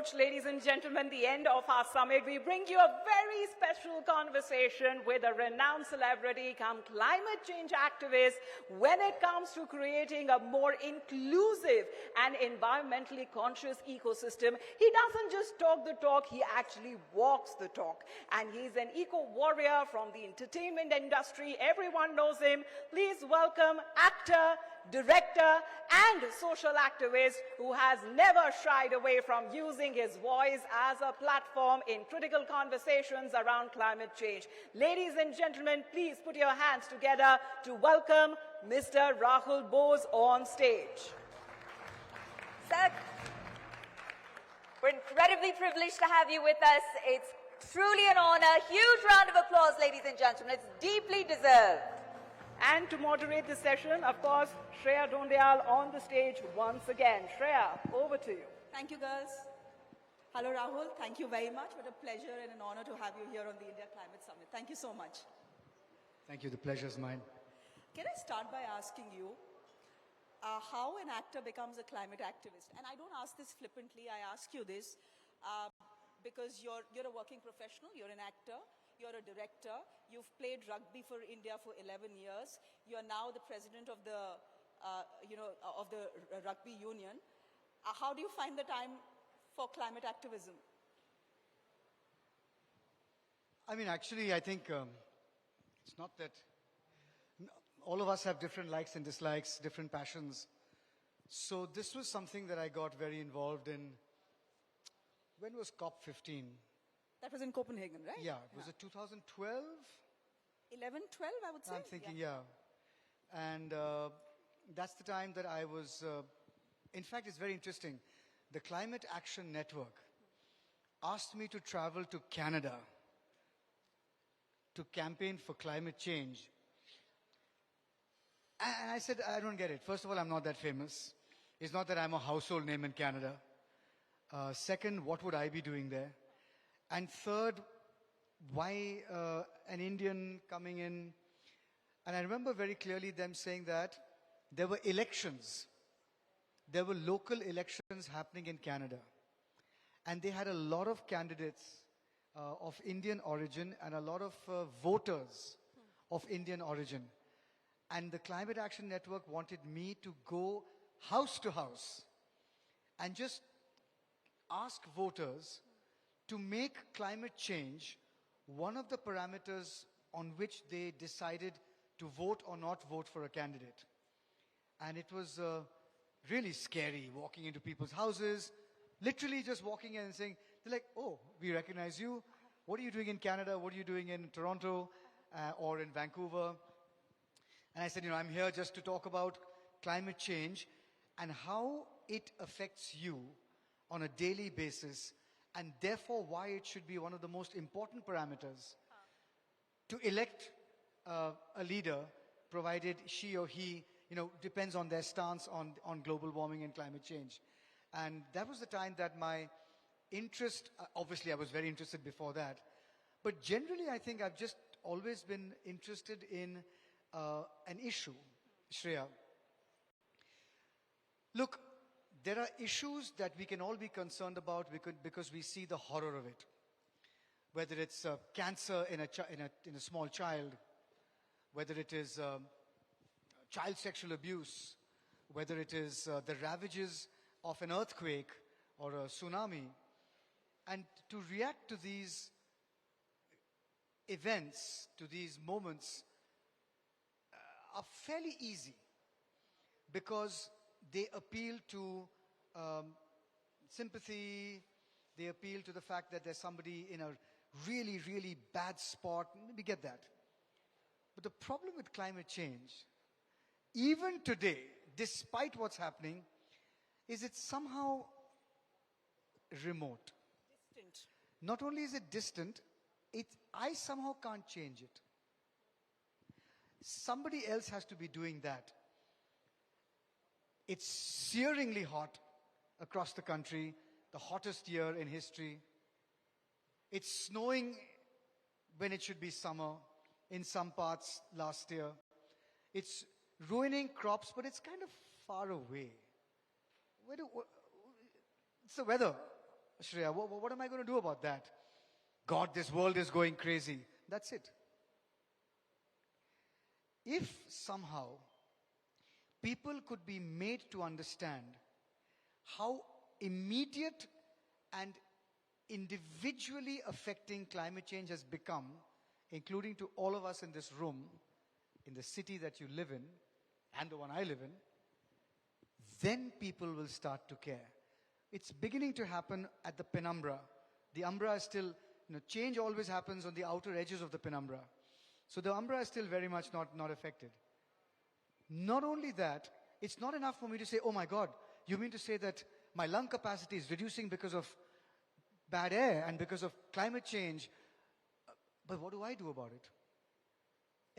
approach, ladies and gentlemen, the end of our summit, we bring you a very special conversation with a renowned celebrity come climate change activist when it comes to creating a more inclusive and environmentally conscious ecosystem. He doesn't just talk the talk, he actually walks the talk. And he's an eco-warrior from the entertainment industry. Everyone knows him. Please welcome actor, director, and social activist who has never shied away from using his voice as a platform in critical conversations around climate change. Ladies and gentlemen, please put your hands together to welcome Mr. Rahul Bose on stage. Sir, we're incredibly privileged to have you with us. It's truly an honor. Huge round of applause, ladies and gentlemen. It's deeply deserved. And to moderate the session, of course, Shreya Dhondiyal on the stage once again. Shreya, over to you. Thank you, girls. Hello, Rahul. Thank you very much. What a pleasure and an honor to have you here on the India Climate Summit. Thank you so much. Thank you. The pleasure is mine. Can I start by asking you how an actor becomes a climate activist? And I don't ask this flippantly. I ask you this because you're a working professional. You're an actor. You're a director. You've played rugby for India for 11 years. You're now the president of the, of the rugby union. How do you find the time for climate activism? I mean, actually, I think it's not that all of us have different likes and dislikes, different passions. So this was something that I got very involved in. When was COP15? That was in Copenhagen, right? Yeah, was it 2012? 11, 12, I would say. I'm thinking, yeah. And that's the time that I was, in fact, it's very interesting. The Climate Action Network asked me to travel to Canada to campaign for climate change. And I said, I don't get it. First of all, I'm not that famous. It's not that I'm a household name in Canada. Second, what would I be doing there? And third, why an Indian coming in? And I remember very clearly them saying that there were elections. There were local elections happening in Canada. And they had a lot of candidates of Indian origin and a lot of voters of Indian origin. And the Climate Action Network wanted me to go house to house and just ask voters to make climate change one of the parameters on which they decided to vote or not vote for a candidate. And it was really scary walking into people's houses, literally just walking in and saying, they're like, oh, we recognize you. What are you doing in Canada? What are you doing in Toronto or in Vancouver? And I said, I'm here just to talk about climate change and how it affects you on a daily basis, and therefore why it should be one of the most important parameters to elect a leader, provided she or he, depends on their stance on global warming and climate change. And that was the time that my interest, obviously I was very interested before that, but generally I think I've just always been interested in an issue, Shreya. Look, there are issues that we can all be concerned about because we see the horror of it. Whether it's cancer in a small child, whether it is child sexual abuse, whether it is the ravages of an earthquake or a tsunami. And to react to these events, to these moments, are fairly easy because they appeal to sympathy, they appeal to the fact that there's somebody in a really, really bad spot. We get that. But the problem with climate change, even today, despite what's happening, is it's somehow remote. Distant. Not only is it distant, I somehow can't change it. Somebody else has to be doing that. It's searingly hot across the country, the hottest year in history. It's snowing when it should be summer in some parts last year. It's ruining crops, but it's kind of far away. It's the weather. Shreya, what am I going to do about that? God, this world is going crazy. That's it. If somehow people could be made to understand how immediate and individually affecting climate change has become, including to all of us in this room, in the city that you live in, and the one I live in, then people will start to care. It's beginning to happen at the penumbra. The umbra is still, change always happens on the outer edges of the penumbra. So the umbra is still very much not affected. Not only that, it's not enough for me to say, oh my God, you mean to say that my lung capacity is reducing because of bad air and because of climate change? But what do I do about it?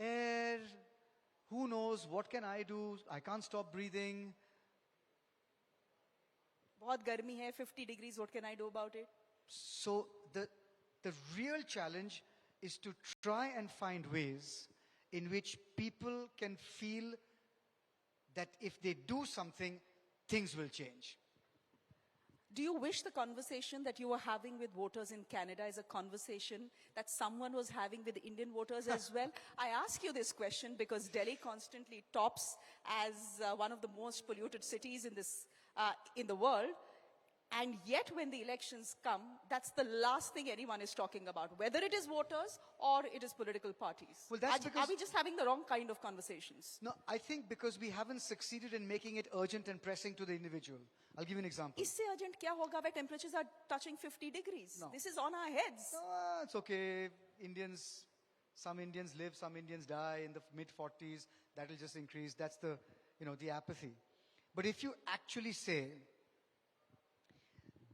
Air, who knows, what can I do? I can't stop breathing. बहुत गर्मी है, 50 degrees, what can I do about it? So the real challenge is to try and find ways in which people can feel that if they do something, things will change. Do you wish the conversation that you were having with voters in Canada is a conversation that someone was having with Indian voters as well? I ask you this question because Delhi constantly tops as one of the most polluted cities in the world. And yet when the elections come, that's the last thing anyone is talking about, whether it is voters or it is political parties. Well, that's are we just having the wrong kind of conversations? No, I think because we haven't succeeded in making it urgent and pressing to the individual. I'll give you an example. इससे urgent क्या होगा where temperatures are touching 50 degrees? No. This is on our heads. No, it's okay. Some Indians live, some Indians die in the mid-40s. That'll just increase. That's the apathy. But if you actually say,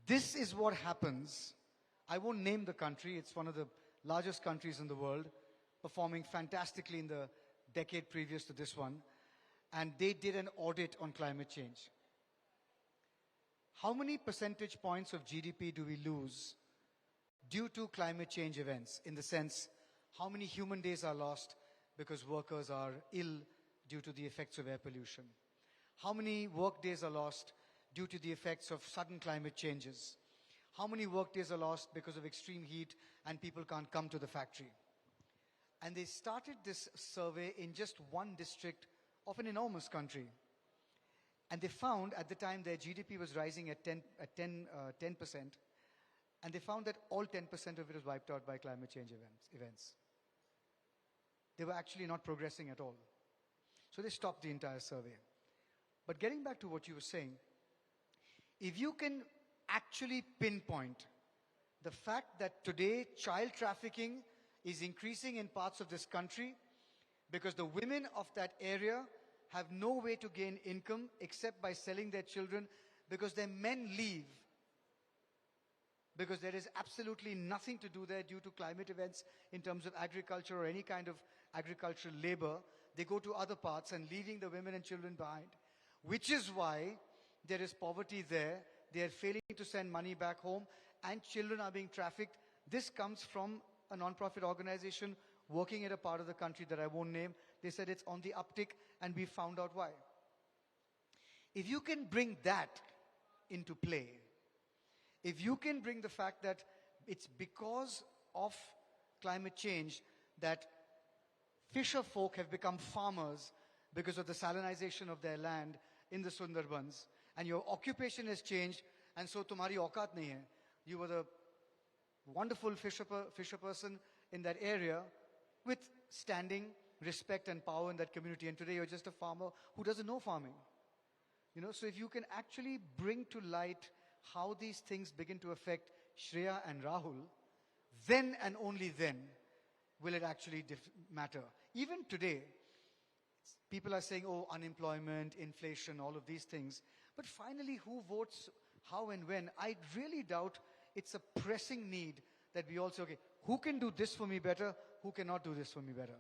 this is what happens, I won't name the country. It's one of the largest countries in the world, performing fantastically in the decade previous to this one. And they did an audit on climate change. How many percentage points of GDP do we lose due to climate change events? In the sense, how many human days are lost because workers are ill due to the effects of air pollution? How many work days are lost due to the effects of sudden climate changes? How many work days are lost because of extreme heat and people can't come to the factory? And they started this survey in just one district of an enormous country. And they found at the time their GDP was rising at 10%, and they found that all 10% of it was wiped out by climate change events. They were actually not progressing at all. So they stopped the entire survey. But getting back to what you were saying, if you can actually pinpoint the fact that today child trafficking is increasing in parts of this country because the women of that area have no way to gain income except by selling their children because their men leave, because there is absolutely nothing to do there due to climate events in terms of agriculture or any kind of agricultural labor. They go to other parts and leaving the women and children behind, which is why there is poverty there. They are failing to send money back home and children are being trafficked. This comes from a non-profit organization working in a part of the country that I won't name. They said it's on the uptick and we found out why. If you can bring that into play, if you can bring the fact that it's because of climate change that fisher folk have become farmers because of the salinization of their land in the Sundarbans, and your occupation has changed, and so tumhari auqat nahi hai. You were the wonderful fisher person in that area with standing, respect and power in that community, and today you're just a farmer who doesn't know farming. So if you can actually bring to light how these things begin to affect Shreya and Rahul, then and only then will it actually matter. Even today, people are saying, oh, unemployment, inflation, all of these things. But finally, who votes, how and when? I really doubt it's a pressing need that we all say, okay, who can do this for me better? Who cannot do this for me better?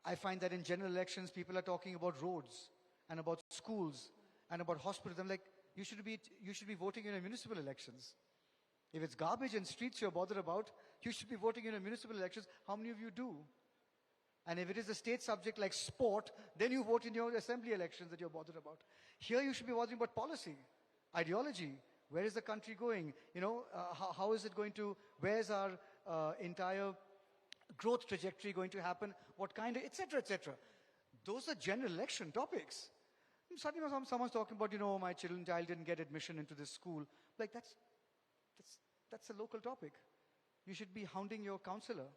I find that in general elections, people are talking about roads and about schools and about hospitals. I'm like, you should be voting in municipal elections. If it's garbage and streets you're bothered about, you should be voting in municipal elections. How many of you do? And if it is a state subject like sport, then you vote in your assembly elections that you're bothered about. Here you should be bothering about policy, ideology. Where is the country going? How is it going to, where's our entire growth trajectory going to happen? What kind of, etc., etc. Those are general election topics. And suddenly someone's talking about, my child didn't get admission into this school. Like that's a local topic. You should be hounding your counselor.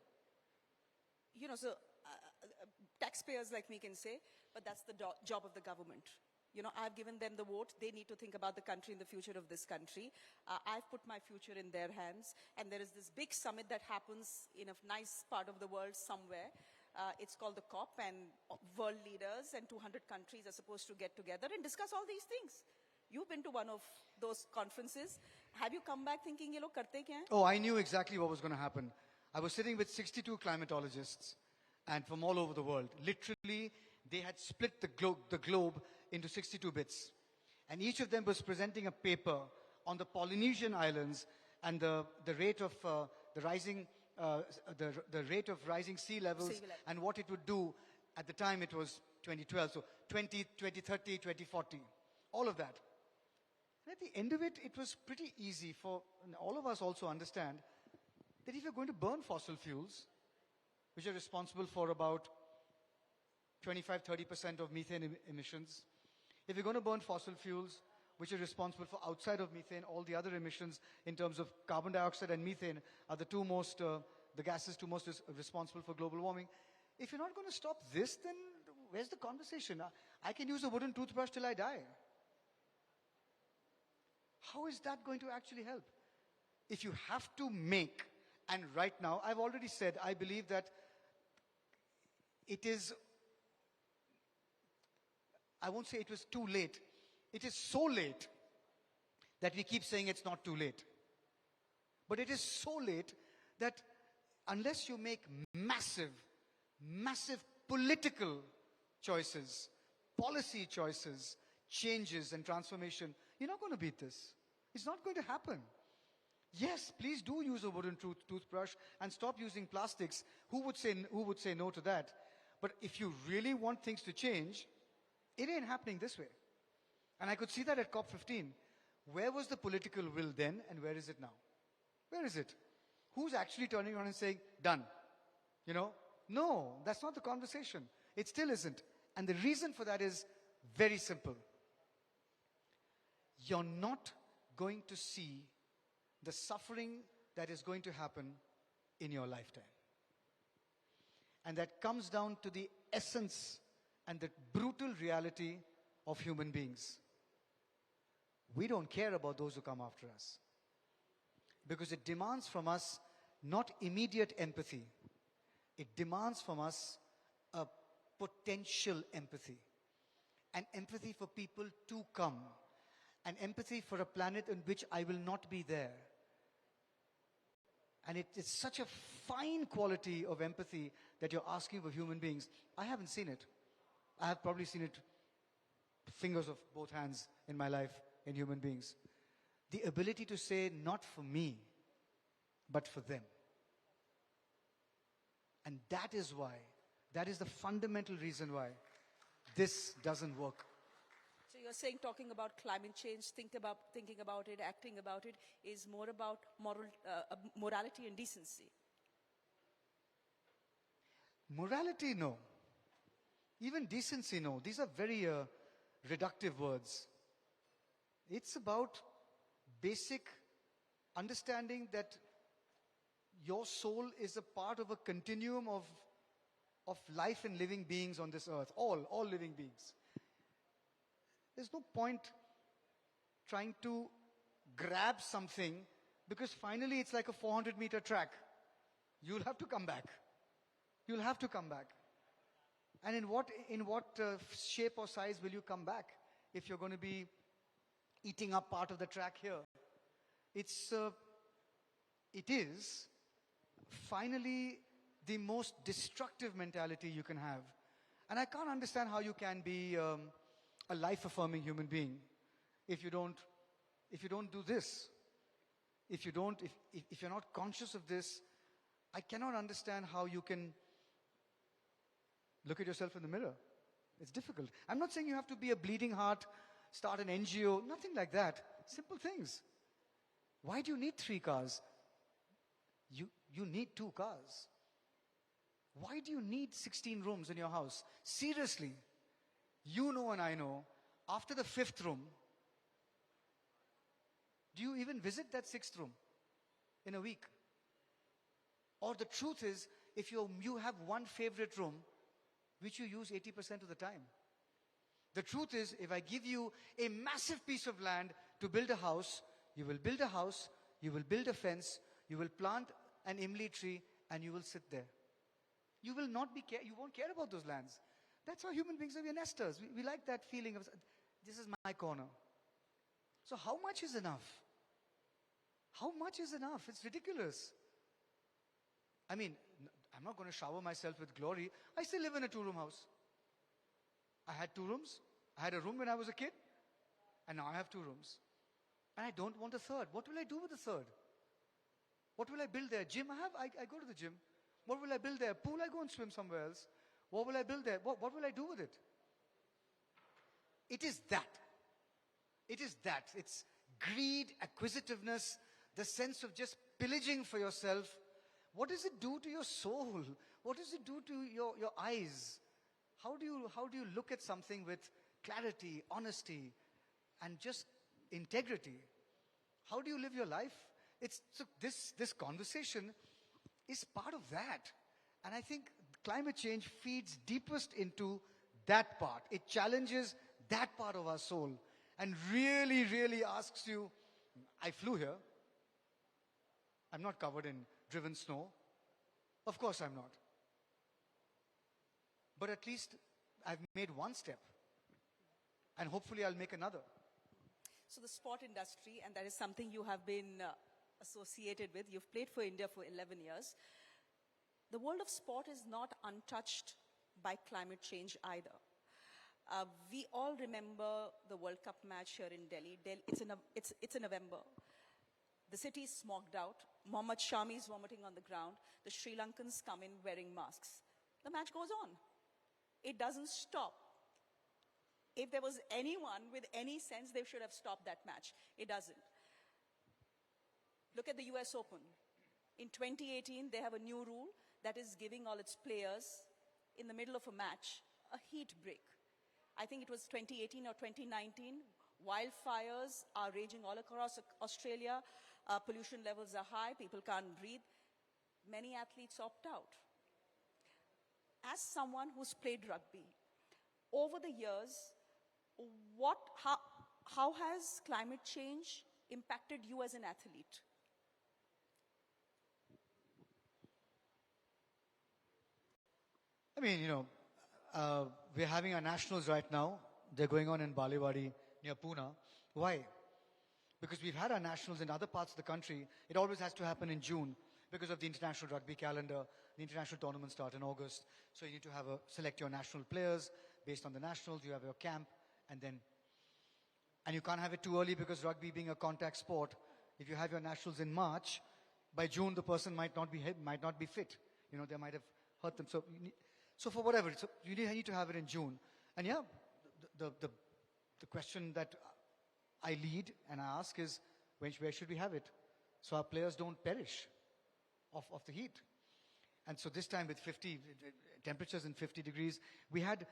Taxpayers like me can say, but that's the job of the government. I've given them the vote. They need to think about the country and the future of this country. I've put my future in their hands. And there is this big summit that happens in a nice part of the world somewhere. It's called the COP, and world leaders and 200 countries are supposed to get together and discuss all these things. You've been to one of those conferences. Have you come back thinking, karte kya hai? Oh, I knew exactly what was going to happen. I was sitting with 62 climatologists and from all over the world. Literally, they had split the globe into 62 bits. And each of them was presenting a paper on the Polynesian islands and the rate of the rate of rising sea levels and what it would do. At the time it was 2012, so 2030, 2040, all of that. And at the end of it, it was pretty easy for all of us also understand that if you're going to burn fossil fuels, which are responsible for about 25-30% of methane emissions, if you're going to burn fossil fuels, which are responsible for outside of methane, all the other emissions in terms of carbon dioxide and methane are the gases most responsible for global warming. If you're not going to stop this, then where's the conversation? I can use a wooden toothbrush till I die. How is that going to actually help? If you have to make, and right now, I've already said, I believe that it is, I won't say it was too late. It is so late that we keep saying it's not too late. But it is so late that unless you make massive political choices, policy choices, changes and transformation, you're not going to beat this. It's not going to happen. Yes, please do use a wooden toothbrush and stop using plastics. Who would say no to that? But if you really want things to change, it ain't happening this way. And I could see that at COP15. Where was the political will then, and where is it now? Where is it? Who's actually turning around and saying, done? No, that's not the conversation. It still isn't. And the reason for that is very simple. You're not going to see the suffering that is going to happen in your lifetime. And that comes down to the essence and the brutal reality of human beings. We don't care about those who come after us, because it demands from us not immediate empathy. It demands from us a potential empathy, an empathy for people to come, an empathy for a planet in which I will not be there. And it is such a fine quality of empathy that you're asking of human beings. I haven't seen it. I have probably seen it fingers of both hands in my life in human beings. The ability to say, not for me, but for them. And that is why, that is the fundamental reason why this doesn't work. So you're saying talking about climate change, thinking about it, acting about it, is more about morality and decency? Morality, no. Even decency, no. These are very reductive words. It's about basic understanding that your soul is a part of a continuum of life and living beings on this earth. All living beings. There's no point trying to grab something, because finally it's like a 400-meter track. You'll have to come back. You'll have to come back. And in what shape or size will you come back if you're going to be eating up part of the track here? It is finally the most destructive mentality you can have. And I can't understand how you can be a life-affirming human being if you don't do this. If you're not conscious of this, I cannot understand how you can look at yourself in the mirror. It's difficult. I'm not saying you have to be a bleeding heart, start an NGO, nothing like that. Simple things. Why do you need 3 cars? You need 2 cars. Why do you need 16 rooms in your house? Seriously. You know and I know, after the 5th room, do you even visit that 6th room in a week? Or the truth is, if you have one favorite room, which you use 80% of the time. The truth is, if I give you a massive piece of land to build a house, you will build a house, you will build a fence, you will plant an imli tree, and you will sit there. You will not be you won't care about those lands. That's how human beings are. We are nesters. We like that feeling of, this is my corner. So how much is enough? How much is enough? It's ridiculous. I mean, I'm not going to shower myself with glory. I still live in a 2-room house. I had 2 rooms. I had a room when I was a kid. And now I have 2 rooms. And I don't want a 3rd. What will I do with the 3rd? What will I build there? Gym I go to the gym. What will I build there? Pool, I go and swim somewhere else. What will I build there? What will I do with it? It is that. It is that. It's greed, acquisitiveness, the sense of just pillaging for yourself. What does it do to your soul? What does it do to your eyes? How do you look at something with clarity, honesty, and just integrity? How do you live your life? So this conversation is part of that. And I think climate change feeds deepest into that part. It challenges that part of our soul and really, really asks you, I flew here. I'm not covered in driven snow. Of course I'm not. But at least I've made one step. And hopefully I'll make another. So the sport industry, and that is something you have been associated with. You've played for India for 11 years. The world of sport is not untouched by climate change either. We all remember the World Cup match here in Delhi. It's in November. The city is smogged out. Mohammad Shami is vomiting on the ground. The Sri Lankans come in wearing masks. The match goes on. It doesn't stop. If there was anyone with any sense, they should have stopped that match. It doesn't. Look at the US Open. In 2018, they have a new rule that is giving all its players, in the middle of a match, a heat break. I think it was 2018 or 2019. Wildfires are raging all across Australia. Pollution levels are high. People can't breathe. Many athletes opt out. As someone who's played rugby, over the years, how has climate change impacted you as an athlete? I mean, we're having our nationals right now. They're going on in Balewadi near Pune. Why? Because we've had our nationals in other parts of the country. It always has to happen in June because of the international rugby calendar. The international tournaments start in August. So you need to select your national players based on the nationals. You have your camp and you can't have it too early because rugby being a contact sport, if you have your nationals in March, by June the person might not be fit. They might have hurt them. So for whatever, you need to have it in June. And yeah, the question that I lead and I ask is, where should we have it? So our players don't perish of the heat. And so this time with 50 temperatures in 50 degrees, we had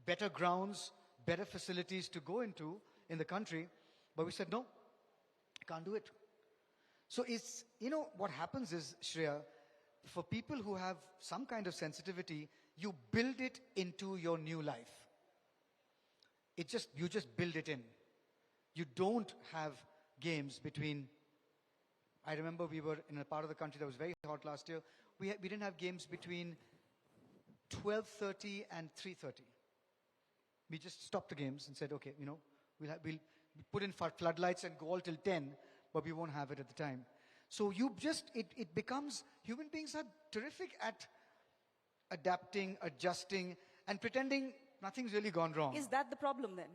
better grounds, better facilities to go into in the country, but we said, no, can't do it. So what happens is, Shreya, for people who have some kind of sensitivity, you build it into your new life. You just build it in. You don't have games between, I remember we were in a part of the country that was very hot last year. We didn't have games between 12:30 and 3:30. We just stopped the games and said, okay, we'll put in floodlights and go all till 10, but we won't have it at the time. So it becomes, human beings are terrific at adapting, adjusting, and pretending nothing's really gone wrong. Is that the problem then?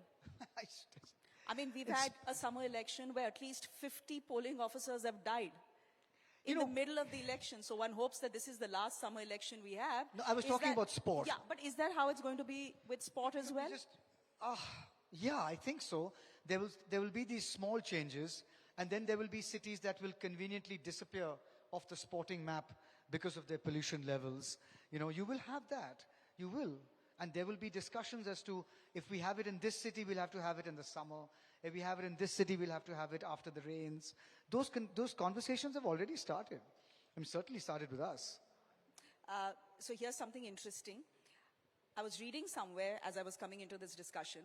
I mean, we've had a summer election where at least 50 polling officers have died in the middle of the election. So one hopes that this is the last summer election we have. No, I was talking about sport. Yeah, but is that how it's going to be with sport as well? Yeah, I think so. There will be these small changes, And then there will be cities that will conveniently disappear off the sporting map because of their pollution levels. You know, you will have that. You will. And there will be discussions as to if we have it in this city, we'll have to have it in the summer. If we have it in this city, we'll have to have it after the rains. Those conversations have already started. I mean, certainly started with us. So here's something interesting. I was reading somewhere as I was coming into this discussion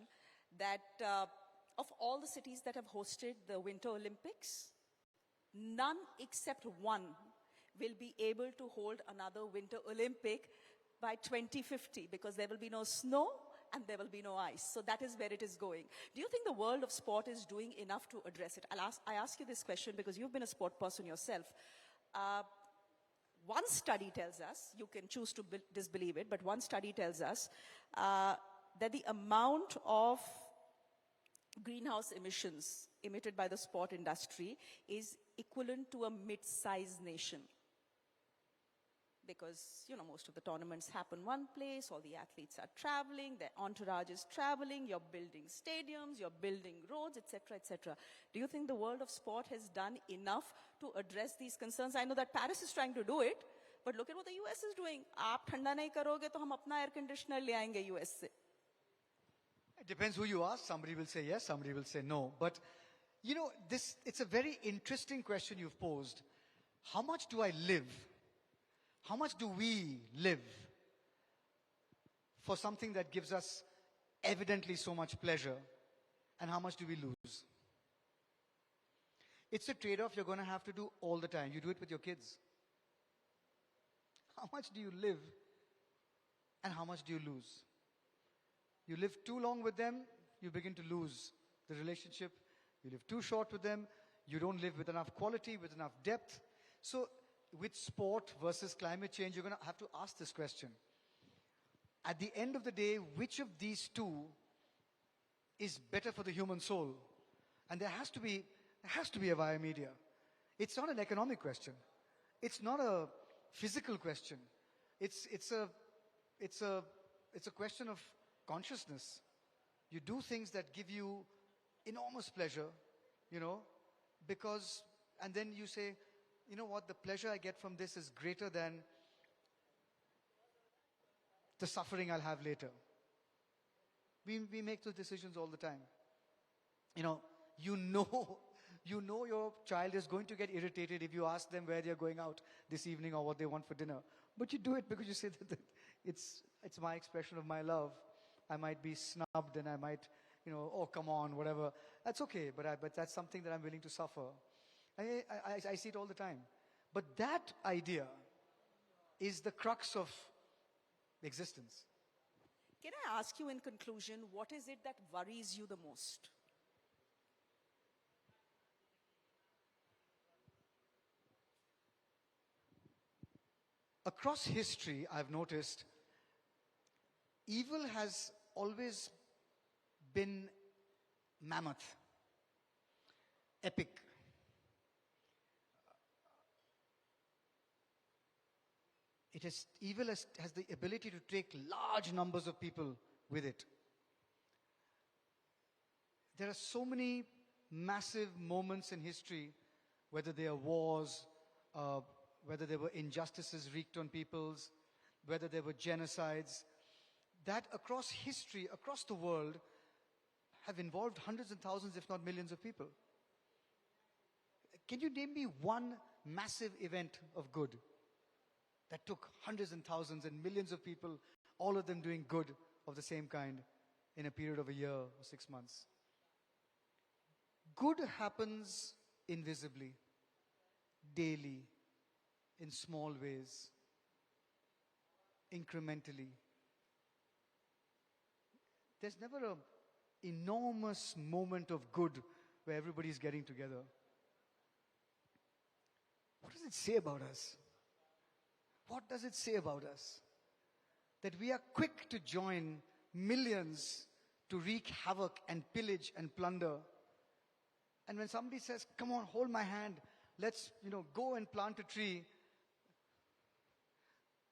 that of all the cities that have hosted the Winter Olympics, none except one will be able to hold another Winter Olympic by 2050 because there will be no snow and there will be no ice. So that is where it is going. Do you think the world of sport is doing enough to address it? I ask you this question because you've been a sport person yourself. One study tells us, you can choose to disbelieve it, but one study tells us that the amount of greenhouse emissions emitted by the sport industry is equivalent to a mid-sized nation. Because, you know, most of the tournaments happen one place, all the athletes are traveling, their entourage is traveling, you're building stadiums, you're building roads, etc., etc. Do you think the world of sport has done enough to address these concerns? I know that Paris is trying to do it, but look at what the US is doing. आप ठंडा नहीं करोगे तो हम अपना air conditioner ले आएंगे US से. It depends who you ask. Somebody will say yes, somebody will say no. But, you know, it's a very interesting question you've posed. How much do I live? How much do we live for something that gives us evidently so much pleasure? And how much do we lose? It's a trade-off you're going to have to do all the time. You do it with your kids. How much do you live and how much do you lose? You live too long with them, you begin to lose the relationship. You live too short with them, you don't live with enough quality, with enough depth. So with sport versus climate change, you're going to have to ask this question. At the end of the day, which of these two is better for the human soul? And there has to be a via media. It's not an economic question. It's not a physical question. It's a question of consciousness. You do things that give you enormous pleasure, you know, because, and then you say, you know what, the pleasure I get from this is greater than the suffering I'll have later. We make those decisions all the time. You know your child is going to get irritated if you ask them where they're going out this evening or what they want for dinner. But you do it because you say that it's my expression of my love. I might be snubbed and I might, oh, come on, whatever. That's okay, but that's something that I'm willing to suffer. I see it all the time. But that idea is the crux of existence. Can I ask you in conclusion, what is it that worries you the most? Across history, I've noticed, evil has always been mammoth, epic. Evil has the ability to take large numbers of people with it. There are so many massive moments in history, whether they are wars, whether there were injustices wreaked on peoples, whether there were genocides, that across history, across the world, have involved hundreds and thousands, if not millions of people. Can you name me one massive event of good that took hundreds and thousands and millions of people, all of them doing good of the same kind in a period of a year or 6 months? Good happens invisibly, daily, in small ways, incrementally. There's never an enormous moment of good where everybody's getting together. What does it say about us? What does it say about us? That we are quick to join millions to wreak havoc and pillage and plunder. And when somebody says, come on, hold my hand, let's, go and plant a tree.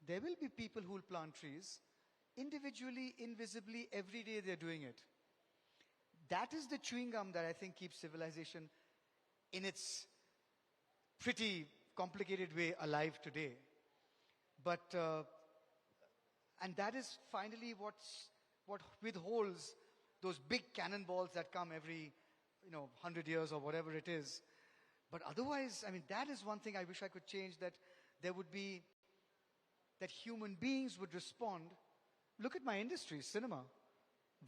There will be people who will plant trees. Individually, invisibly, every day they're doing it. That is the chewing gum that I think keeps civilization in its pretty complicated way alive today. But, and that is finally what withholds those big cannonballs that come every, 100 years or whatever it is. But otherwise, I mean, that is one thing I wish I could change, that there would be, that human beings would respond. Look at my industry, cinema,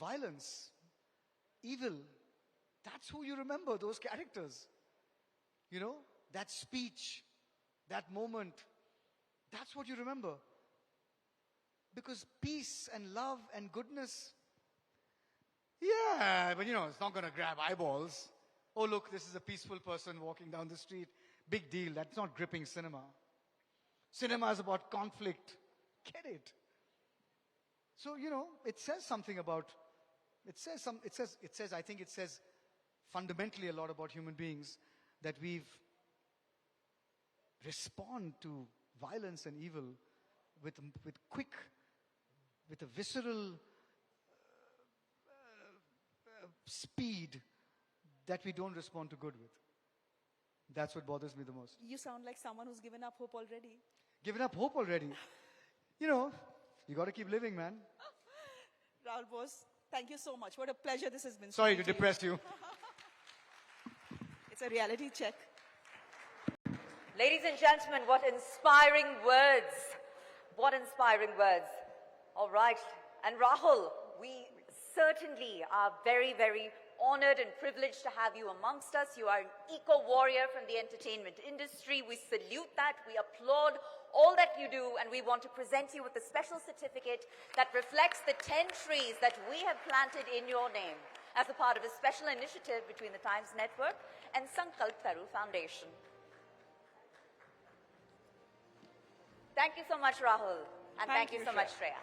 violence, evil. That's who you remember, those characters. That speech, that moment, that's what you remember. Because peace and love and goodness, yeah, but it's not going to grab eyeballs. Oh, look, this is a peaceful person walking down the street. Big deal. That's not gripping cinema. Cinema is about conflict. Get it? So, it says something about, I think it says fundamentally a lot about human beings, that we've respond to violence and evil with a visceral speed that we don't respond to good with. That's what bothers me the most. You sound like someone who's given up hope already. Given up hope already? You got to keep living, man. Rahul Bose, thank you so much. What a pleasure this has been. Sorry to depress you. It's a reality check. Ladies and gentlemen, what inspiring words. What inspiring words. All right. And Rahul, we certainly are very, very honored and privileged to have you amongst us. You are an eco-warrior from the entertainment industry. We salute that. We applaud all that you do, and we want to present you with a special certificate that reflects the 10 trees that we have planted in your name as a part of a special initiative between the Times Network and Sankalp Taru Foundation. Thank you so much, Rahul. And thank you so much, Shreya.